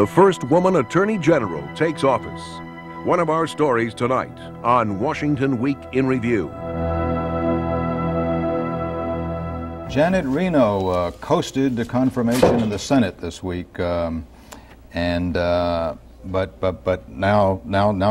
the first woman Attorney General takes office. One of our stories tonight on Washington Week in Review. Janet Reno coasted to confirmation in the Senate this week, but now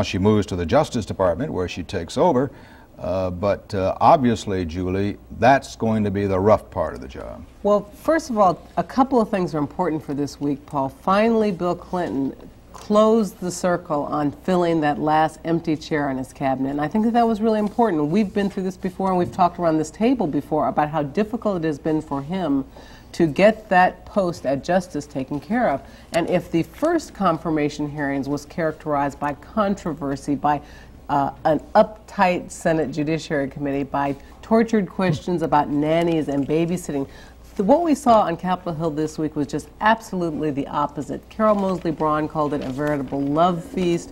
she moves to the Justice Department where she takes over. Obviously, Julie, that's going to be the rough part of the job. Well, first of all, a couple of things are important for this week, Paul. Finally, Bill Clinton closed the circle on filling that last empty chair in his cabinet. And I think that was really important. We've been through this before, and we've talked around this table before about how difficult it has been for him to get that post at Justice taken care of. And if the first confirmation hearings was characterized by controversy, by an uptight Senate Judiciary Committee, by tortured questions about nannies and babysitting, what we saw on Capitol Hill this week was just absolutely the opposite. Carol Moseley Braun called it a veritable love feast.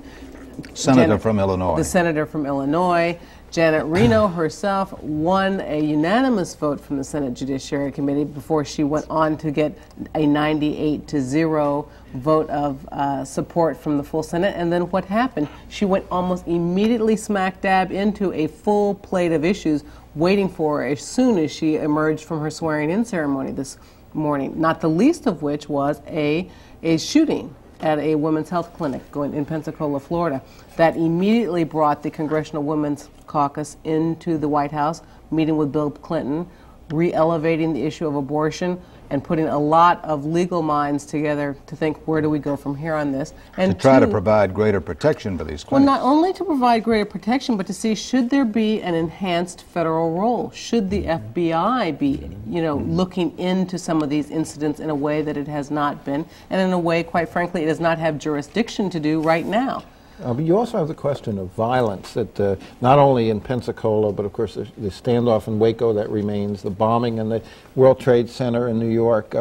Senator from Illinois. The senator from Illinois. Janet Reno herself won a unanimous vote from the Senate Judiciary Committee before she went on to get a 98-0 vote of support from the full Senate. And then what happened? She went almost immediately smack dab into a full plate of issues waiting for her as soon as she emerged from her swearing-in ceremony this morning, not the least of which was a shooting at a women's health clinic in Pensacola, Florida, that immediately brought the Congressional Women's Caucus into the White House, meeting with Bill Clinton, re-elevating the issue of abortion, and putting a lot of legal minds together to think, where do we go from here on this? And to try to provide greater protection for these clinics. Well, not only to provide greater protection, but to see, should there be an enhanced federal role? Should the FBI be, looking into some of these incidents in a way that it has not been, and in a way, quite frankly, it does not have jurisdiction to do right now? But you also have the question of violence that not only in Pensacola, but of course the standoff in Waco that remains, the bombing in the World Trade Center in New York.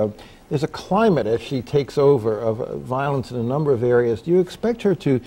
There's a climate as she takes over of violence in a number of areas. Do you expect her to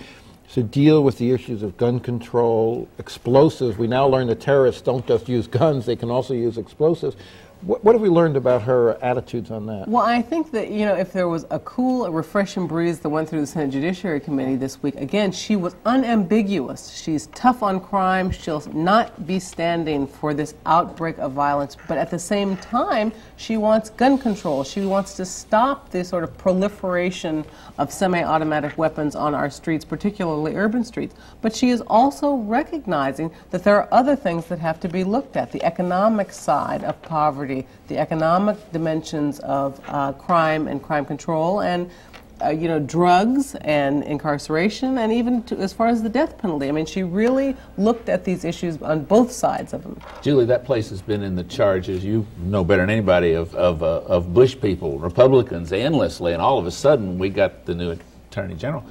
deal with the issues of gun control, explosives? We now learn that terrorists don't just use guns, they can also use explosives. What have we learned about her attitudes on that? Well, I think that, if there was a cool, refreshing breeze that went through the Senate Judiciary Committee this week, again, she was unambiguous. She's tough on crime. She'll not be standing for this outbreak of violence. But at the same time, she wants gun control. She wants to stop this sort of proliferation of semi-automatic weapons on our streets, particularly urban streets. But she is also recognizing that there are other things that have to be looked at, the economic side of poverty, the economic dimensions of crime and crime control, and drugs and incarceration, and even as far as the death penalty. I mean, she really looked at these issues on both sides of them. Julie, that place has been in the charges, you know better than anybody, of Bush people, Republicans, endlessly, and all of a sudden we got the new Attorney General.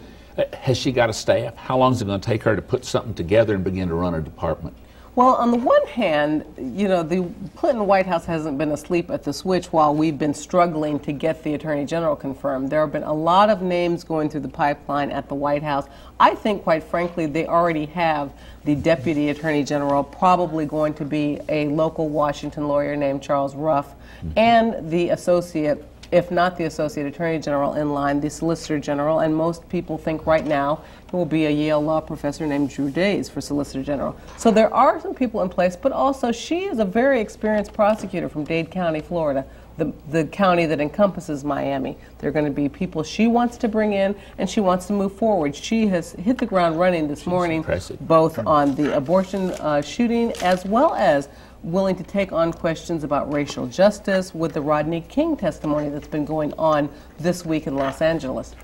Has she got a staff? How long is it going to take her to put something together and begin to run a department? Well, on the one hand, the Clinton White House hasn't been asleep at the switch while we've been struggling to get the Attorney General confirmed. There have been a lot of names going through the pipeline at the White House. I think, quite frankly, they already have the Deputy Attorney General, probably going to be a local Washington lawyer named Charles Ruff, and the associate, if not the Associate Attorney General in line, the Solicitor General, and most people think right now it will be a Yale law professor named Drew Days for Solicitor General. So there are some people in place, but also she is a very experienced prosecutor from Dade County, Florida, the county that encompasses Miami. There are going to be people she wants to bring in, and she wants to move forward. She has hit the ground running this morning, both on the abortion shooting as well as willing to take on questions about racial justice with the Rodney King testimony that's been going on this week in Los Angeles.